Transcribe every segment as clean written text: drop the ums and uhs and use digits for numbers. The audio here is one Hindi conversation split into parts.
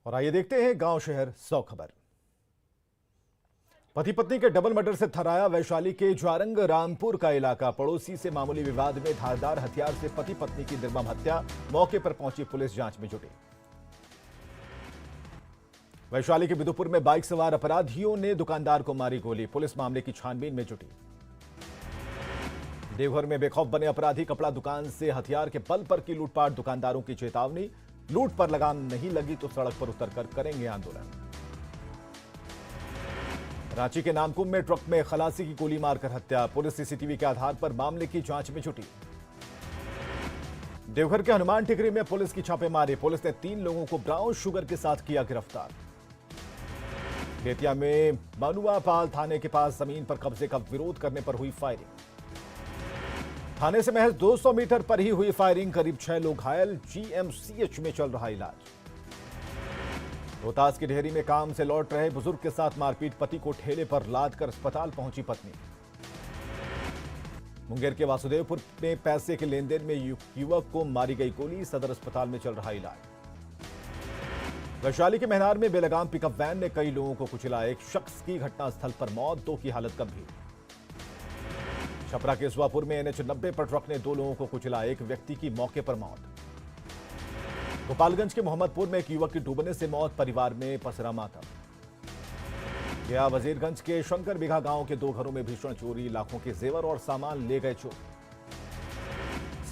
और आइए देखते हैं गांव शहर 100 खबर। पति पत्नी के डबल मर्डर से थराया वैशाली के ज्वारंग रामपुर का इलाका। पड़ोसी से मामूली विवाद में धारदार हथियार से पति पत्नी की निर्मम हत्या। मौके पर पहुंची पुलिस जांच में जुटी। वैशाली के बिदुपुर में बाइक सवार अपराधियों ने दुकानदार को मारी गोली। पुलिस मामले की छानबीन में जुटी। देवघर में बेखौफ बने अपराधी। कपड़ा दुकान से हथियार के बल पर की लूटपाट। दुकानदारों की चेतावनी, लूट पर लगाम नहीं लगी तो सड़क पर उतरकर करेंगे आंदोलन। रांची के नामकुम में ट्रक में खलासी की गोली मारकर हत्या। पुलिस सीसीटीवी के आधार पर मामले की जांच में जुटी। देवघर के हनुमान टिकरी में पुलिस की छापेमारी। पुलिस ने 3 लोगों को ब्राउन शुगर के साथ किया गिरफ्तार। बेतिया में मनुआपाल थाने के पास जमीन पर कब्जे का विरोध करने पर हुई फायरिंग। थाने से महज 200 मीटर पर ही हुई फायरिंग। करीब 6 लोग घायल। जीएमसीएच में चल रहा इलाज। रोहतास की डेहरी में काम से लौट रहे बुजुर्ग के साथ मारपीट। पति को ठेले पर लाद कर अस्पताल पहुंची पत्नी। मुंगेर के वासुदेवपुर में पैसे के लेन देन में युवक को मारी गई गोली। सदर अस्पताल में चल रहा इलाज। वैशाली के महनार में बेलगाम पिकअप वैन ने कई लोगों को कुचला। एक शख्स की घटनास्थल पर मौत, 2 की हालत गंभीर। छपरा के सुवापुर में NH 90 पर ट्रक ने 2 लोगों को कुचला। एक व्यक्ति की मौके पर मौत। गोपालगंज के मोहम्मदपुर में एक युवक की डूबने से मौत। परिवार में पसरा मातम। गया वजीरगंज के शंकर बिघा गांव के 2 घरों में भीषण चोरी। लाखों के जेवर और सामान ले गए चोर।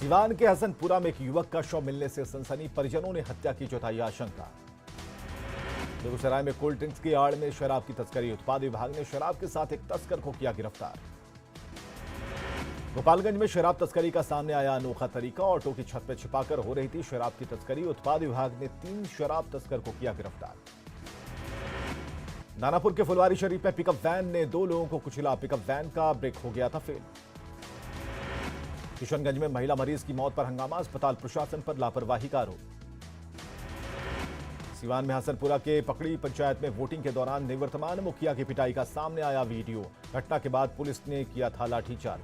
सिवान के हसनपुरा में एक युवक का शव मिलने से सनसनी। परिजनों ने हत्या की जताई आशंका। बेगूसराय में कोल्ड ड्रिंक्स की आड़ में शराब की तस्करी। उत्पाद विभाग ने शराब के साथ एक तस्कर को किया गिरफ्तार। गोपालगंज में शराब तस्करी का सामने आया अनोखा तरीका। ऑटो की छत पर छिपाकर हो रही थी शराब की तस्करी। उत्पाद विभाग ने 3 शराब तस्कर को किया गिरफ्तार। दानापुर के फुलवारी शरीफ में पिकअप वैन ने 2 लोगों को कुचला। पिकअप वैन का ब्रेक हो गया था फेल। किशनगंज में महिला मरीज की मौत पर हंगामा। अस्पताल प्रशासन पर लापरवाही का आरोप। सिवान में हसनपुरा के पकड़ी पंचायत में वोटिंग के दौरान निवर्तमान मुखिया की पिटाई का सामने आया वीडियो। घटना के बाद पुलिस ने किया था लाठीचार्ज।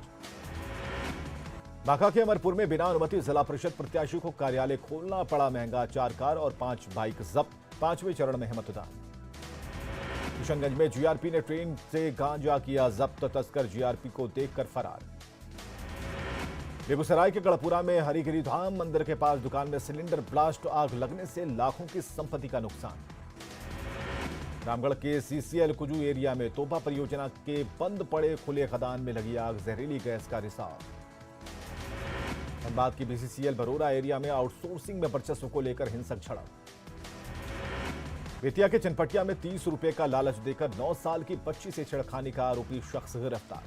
बांका के अमरपुर में बिना अनुमति जिला परिषद प्रत्याशी को कार्यालय खोलना पड़ा महंगा। 4 कार और 5 बाइक जब्त। 5वें चरण में है मतदान। किशनगंज में जीआरपी ने ट्रेन से गांजा किया जब्त। तस्कर जीआरपी को देखकर फरार। बेगूसराय के गढ़पुरा में हरिगिरी धाम मंदिर के पास दुकान में सिलेंडर ब्लास्ट। आग लगने से लाखों की संपत्ति का नुकसान। रामगढ़ के सीसीएल कुजू एरिया में तोबा परियोजना के बंद पड़े खुले खदान में लगी आग। जहरीली गैस का रिसाव। धनबाद की बीसीसीएल बरोरा एरिया में आउटसोर्सिंग में वर्चस्व को लेकर हिंसक झड़प। बेतिया के चनपटिया में 30 रुपए का लालच देकर 9 साल की बच्ची से छेड़खानी का आरोपी शख्स गिरफ्तार।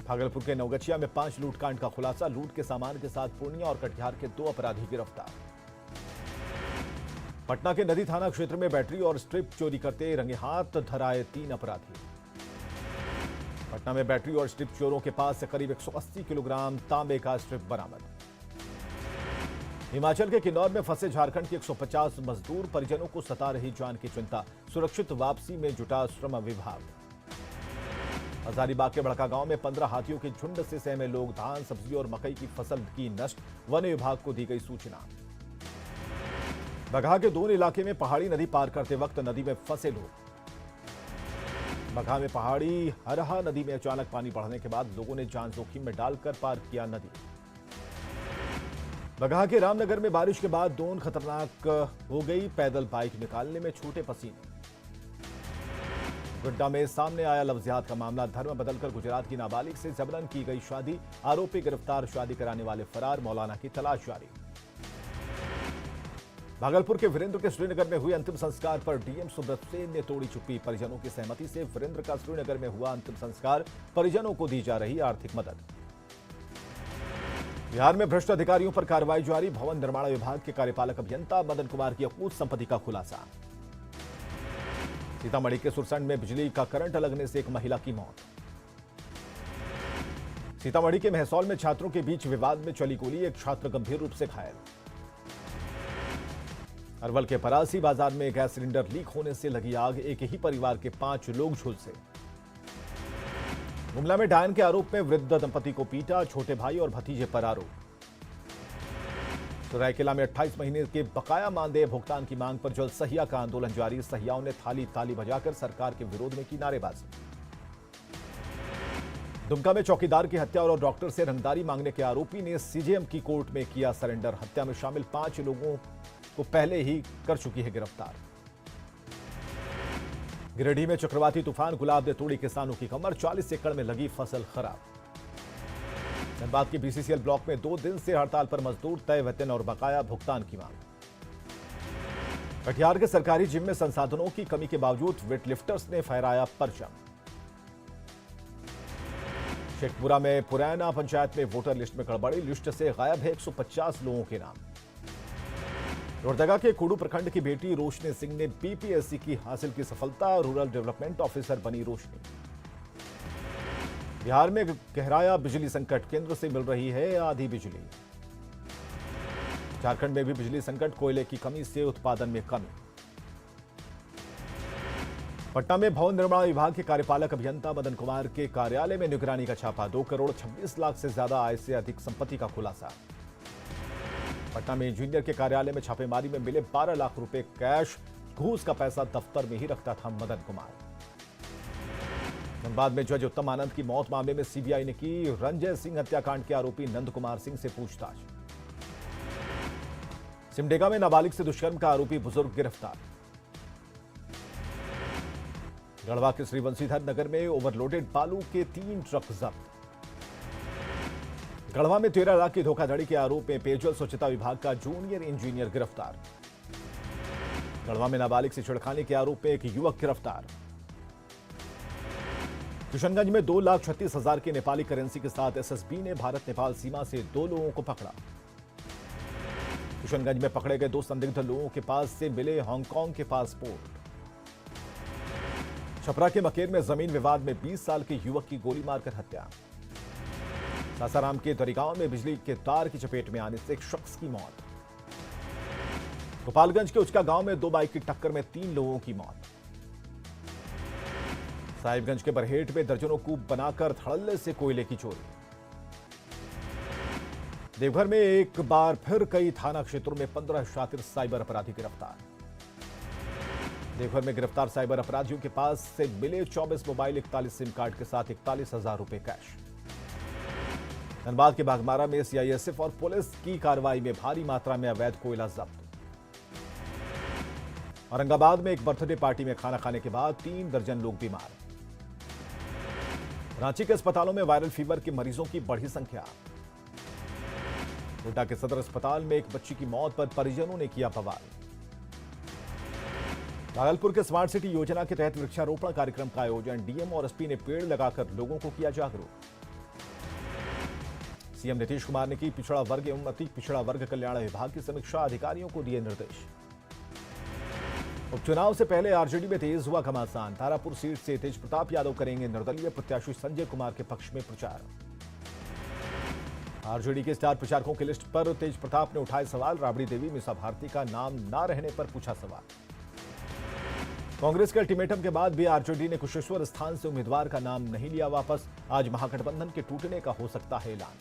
भागलपुर के नवगछिया में 5 लूटकांड का खुलासा। लूट के सामान के साथ पूर्णिया और कटिहार के 2 अपराधी गिरफ्तार। पटना के नदी थाना क्षेत्र में बैटरी और स्ट्रिप चोरी करते रंगे हाथ धराए 3 अपराधी। पटना में बैटरी और स्ट्रिप चोरों के पास से करीब 180 किलोग्राम तांबे का स्ट्रिप बरामद। हिमाचल के किन्नौर में फंसे झारखंड के 150 मजदूर। परिजनों को सता रही जान की चिंता। सुरक्षित वापसी में जुटा श्रम विभाग। हजारीबाग के बड़का गांव में 15 हाथियों के झुंड से सहमे लोग। धान, सब्जी और मकई की फसल की नष्ट। वन विभाग को दी गई सूचना। बगहा के दून इलाके में पहाड़ी नदी पार करते वक्त नदी में फंसे लोग। बगहा में पहाड़ी हरहा नदी में अचानक पानी बढ़ने के बाद लोगों ने जान जोखिम में डालकर पार किया नदी। बगहा के रामनगर में बारिश के बाद दोन खतरनाक हो गई। पैदल बाइक निकालने में छूटे पसीने। गोड्डा में सामने आया लव जिहाद का मामला। धर्म बदलकर गुजरात की नाबालिग से जबरन की गई शादी। आरोपी गिरफ्तार। शादी कराने वाले फरार। मौलाना की तलाश जारी। भागलपुर के वीरेंद्र के श्रीनगर में हुए अंतिम संस्कार पर डीएम सुब्रत सेन ने तोड़ी चुप्पी। परिजनों की सहमति से वीरेंद्र का श्रीनगर में हुआ अंतिम संस्कार। परिजनों को दी जा रही आर्थिक मदद। बिहार में भ्रष्ट अधिकारियों पर कार्रवाई जारी। भवन निर्माण विभाग के कार्यपालक अभियंता मदन कुमार की अकूत संपत्ति का खुलासा। सीतामढ़ी के सुरसंड में बिजली का करंट लगने से एक महिला की मौत। सीतामढ़ी के महसौल में छात्रों के बीच विवाद में चली गोली। एक छात्र गंभीर रूप से घायल। अरवल के परासी बाजार में गैस सिलेंडर लीक होने से लगी आग। एक ही परिवार के 5 लोग झुलसे। गुमला में डायन के आरोप में वृद्ध दंपति को पीटा। छोटे भाई और भतीजे पर आरोप। सरायकेला में 28 महीने के बकाया मानदेय भुगतान की मांग पर जल्द सहिया का आंदोलन जारी। सहियाओं ने थाली ताली बजाकर सरकार के विरोध में की नारेबाजी। दुमका में चौकीदार की हत्या और डॉक्टर से रंगदारी मांगने के आरोपी ने सीजेएम की कोर्ट में किया सरेंडर। हत्या में शामिल 5 लोगों को पहले ही कर चुकी है गिरफ्तार। गिरिडीह में चक्रवाती तूफान गुलाब ने तोड़ी किसानों की कमर। 40 एकड़ में लगी फसल खराब। धनबाद के बीसीसीएल ब्लॉक में 2 दिन से हड़ताल पर मजदूर। तय वेतन और बकाया भुगतान की मांग। कटिहार के सरकारी जिम में संसाधनों की कमी के बावजूद वेटलिफ्टर्स ने फहराया परचम। शेखपुरा में पुरैना पंचायत में वोटर लिस्ट में गड़बड़ी। लिस्ट से गायब है 150 लोगों के नाम। लोहरदगा के कुडू प्रखंड की बेटी रोशनी सिंह ने बीपीएससी की हासिल की सफलता। रूरल डेवलपमेंट ऑफिसर बनी रोशनी। बिहार में गहराया बिजली संकट। केंद्र से मिल रही है आधी बिजली। झारखंड में भी बिजली संकट। कोयले की कमी से उत्पादन में कमी। पटना में भवन निर्माण विभाग के कार्यपालक अभियंता मदन कुमार के कार्यालय में निगरानी का छापा। 2 करोड़ 26 लाख से ज्यादा आय से अधिक संपत्ति का खुलासा। पटना में इंजीनियर के कार्यालय में छापेमारी में मिले 12 लाख रुपए कैश। घूस का पैसा दफ्तर में ही रखता था मदन कुमार। धनबाद में जज उत्तम आनंद की मौत मामले में सीबीआई ने की रंजय सिंह हत्याकांड के आरोपी नंद कुमार सिंह से पूछताछ। सिमडेगा में नाबालिग से दुष्कर्म का आरोपी बुजुर्ग गिरफ्तार। गढ़वा के श्रीवंशीधर नगर में ओवरलोडेड बालू के 3 ट्रक जब्त। गढ़वा में 13 लाख की धोखाधड़ी के आरोप में पेयजल स्वच्छता विभाग का जूनियर इंजीनियर गिरफ्तार। गढ़वा में नाबालिग से छेड़खानी के आरोप में एक युवक गिरफ्तार। किशनगंज में 2,36,000 की नेपाली करेंसी के साथ एसएसबी ने भारत नेपाल सीमा से 2 लोगों को पकड़ा। किशनगंज में पकड़े गए 2 संदिग्ध लोगों के पास से मिले हांगकांग के पासपोर्ट। छपरा के मकेर में जमीन विवाद में 20 साल के युवक की गोली मारकर हत्या। सासाराम के दरिगांव में बिजली के तार की चपेट में आने से एक शख्स की मौत। गोपालगंज के उचका गांव में 2 बाइक की टक्कर में 3 लोगों की मौत। साहिबगंज के बरहेट में दर्जनों कूप बनाकर धड़ल्ले से कोयले की चोरी। देवघर में एक बार फिर कई थाना क्षेत्रों में 15 शातिर साइबर अपराधी गिरफ्तार। देवघर में गिरफ्तार साइबर अपराधियों के पास से मिले 24 मोबाइल, 41 सिम कार्ड के साथ 41,000 रुपए कैश। धनबाद के बागमारा में सीआईएसएफ और पुलिस की कार्रवाई में भारी मात्रा में अवैध कोयला जब्त। औरंगाबाद में एक बर्थडे पार्टी में खाना खाने के बाद 3 दर्जन लोग बीमार। रांची के अस्पतालों में वायरल फीवर के मरीजों की बढ़ी संख्या। गोड्डा के सदर अस्पताल में एक बच्ची की मौत पर परिजनों ने किया बवाल। भागलपुर के स्मार्ट सिटी योजना के तहत वृक्षारोपण कार्यक्रम का आयोजन। डीएम और एसपी ने पेड़ लगाकर लोगों को किया जागरूक। सीएम नीतीश कुमार ने की पिछड़ा वर्ग एवं अति पिछड़ा वर्ग कल्याण विभाग की समीक्षा। अधिकारियों को दिए निर्देश। उपचुनाव से पहले आरजेडी में तेज हुआ घमासान। तारापुर सीट से तेज प्रताप यादव करेंगे निर्दलीय प्रत्याशी संजय कुमार के पक्ष में प्रचार। आरजेडी के स्टार प्रचारकों की लिस्ट पर तेज प्रताप ने उठाए सवाल। राबड़ी देवी मीसा भारती का नाम न रहने पर पूछा सवाल। कांग्रेस के अल्टीमेटम के बाद भी आरजेडी ने कुशेश्वर स्थान से उम्मीदवार का नाम नहीं लिया वापस। आज महागठबंधन के टूटने का हो सकता है ऐलान।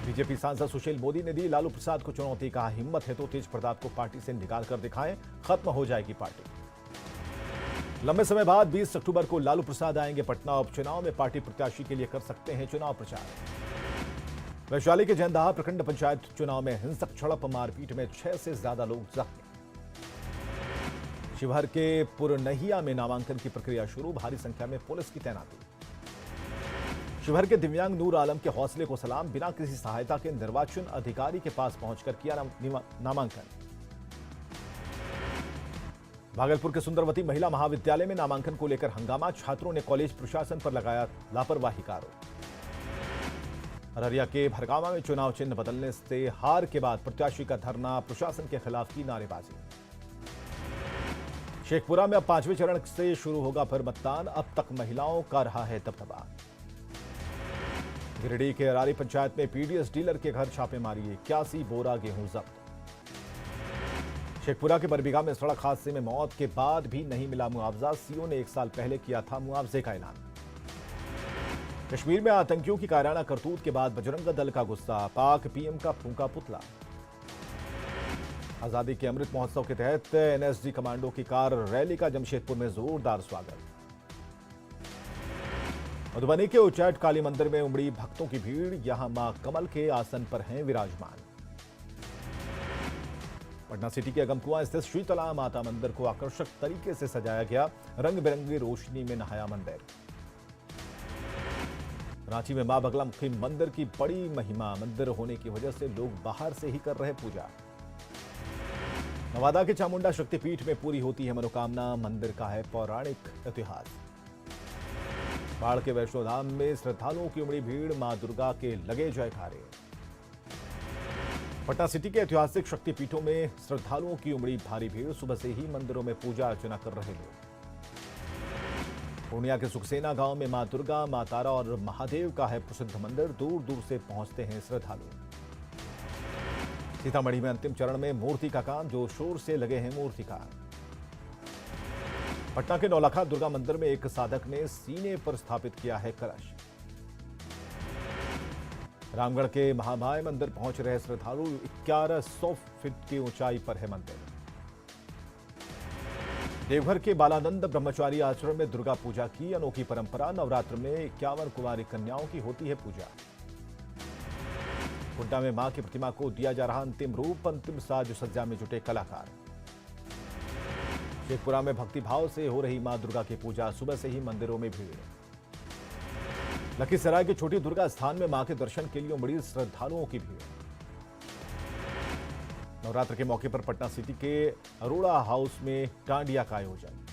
बीजेपी सांसद सुशील मोदी ने दी लालू प्रसाद को चुनौती। कहा हिम्मत है तो तेज प्रताप को पार्टी से निकाल कर दिखाएं, खत्म हो जाएगी पार्टी। लंबे समय बाद 20 अक्टूबर को लालू प्रसाद आएंगे पटना। उपचुनाव में पार्टी प्रत्याशी के लिए कर सकते हैं चुनाव प्रचार। वैशाली के जैनदाहा प्रखंड पंचायत चुनाव में हिंसक झड़प मारपीट में 6 से ज्यादा लोग जख्मी। शिवहर के पुरनहिया में नामांकन की प्रक्रिया शुरू। भारी संख्या में पुलिस की तैनाती। शिवहर के दिव्यांग नूर आलम के हौसले को सलाम। बिना किसी सहायता के निर्वाचन अधिकारी के पास पहुंचकर किया नामांकन। भागलपुर के सुंदरवती महिला महाविद्यालय में नामांकन को लेकर हंगामा। छात्रों ने कॉलेज प्रशासन पर लगाया लापरवाही का आरोप। अररिया के भरगामा में चुनाव चिन्ह बदलने से हार के बाद प्रत्याशी का धरना। प्रशासन के खिलाफ की नारेबाजी। शेखपुरा में अब 5वें चरण से शुरू होगा फिर मतदान। अब तक महिलाओं का रहा है दबदबा। गिरिडीह के अरारी पंचायत में पीडीएस डीलर के घर छापेमारी। 81 बोरा गेहूं जब्त। शेखपुरा के बरबीघा में सड़क हादसे में मौत के बाद भी नहीं मिला मुआवजा। सीओ ने 1 साल पहले किया था मुआवजे का ऐलान। कश्मीर में आतंकियों की कायराना करतूत के बाद बजरंग दल का गुस्सा, पाक पीएम का फूंका पुतला। आजादी के अमृत महोत्सव के तहत एनएसजी कमांडो की कार रैली का जमशेदपुर में जोरदार स्वागत। मधुबनी के उच्चैठ काली मंदिर में उमड़ी भक्तों की भीड़, यहां मां कमल के आसन पर हैं विराजमान। पटना सिटी के अगमकुआं स्थित शीतला माता मंदिर को आकर्षक तरीके से सजाया गया, रंग बिरंगी रोशनी में नहाया मंदिर। रांची में मां बगलामुखी मंदिर की बड़ी महिमा, मंदिर होने की वजह से लोग बाहर से ही कर रहे पूजा। नवादा के चामुंडा शक्तिपीठ में पूरी होती है मनोकामना, मंदिर का है पौराणिक इतिहास। बाढ़ के वैष्णो धाम में श्रद्धालुओं की उमड़ी भीड़, मां दुर्गा के लगे जयकारे। पटना सिटी के ऐतिहासिक शक्तिपीठों में श्रद्धालुओं की उमड़ी भारी भीड़, सुबह से ही मंदिरों में पूजा अर्चना कर रहे लोग। पूर्णिया के सुखसेना गांव में मां दुर्गा, मां तारा और महादेव का है प्रसिद्ध मंदिर, दूर दूर से पहुंचते हैं श्रद्धालु। सीतामढ़ी में अंतिम चरण में मूर्ति का काम, जोर शोर से लगे हैं मूर्तिकार। पटना के नौलखा दुर्गा मंदिर में एक साधक ने सीने पर स्थापित किया है कलश। रामगढ़ के महामाया मंदिर पहुंच रहे श्रद्धालु, 1100 फीट की ऊंचाई पर है मंदिर। देवघर के बालानंद ब्रह्मचारी आश्रम में दुर्गा पूजा की अनोखी परंपरा, नवरात्र में 51 कुमारी कन्याओं की होती है पूजा। गोड्डा में मां की प्रतिमा को दिया जा रहा अंतिम रूप, अंतिम साज सज्जा में जुटे कलाकार। शेखपुरा में भक्तिभाव से हो रही मां दुर्गा की पूजा, सुबह से ही मंदिरों में भीड़। लखीसराय के छोटी दुर्गा स्थान में मां के दर्शन के लिए उमड़ी श्रद्धालुओं की भीड़। नवरात्र के मौके पर पटना सिटी के अरोड़ा हाउस में डांडिया का आयोजन।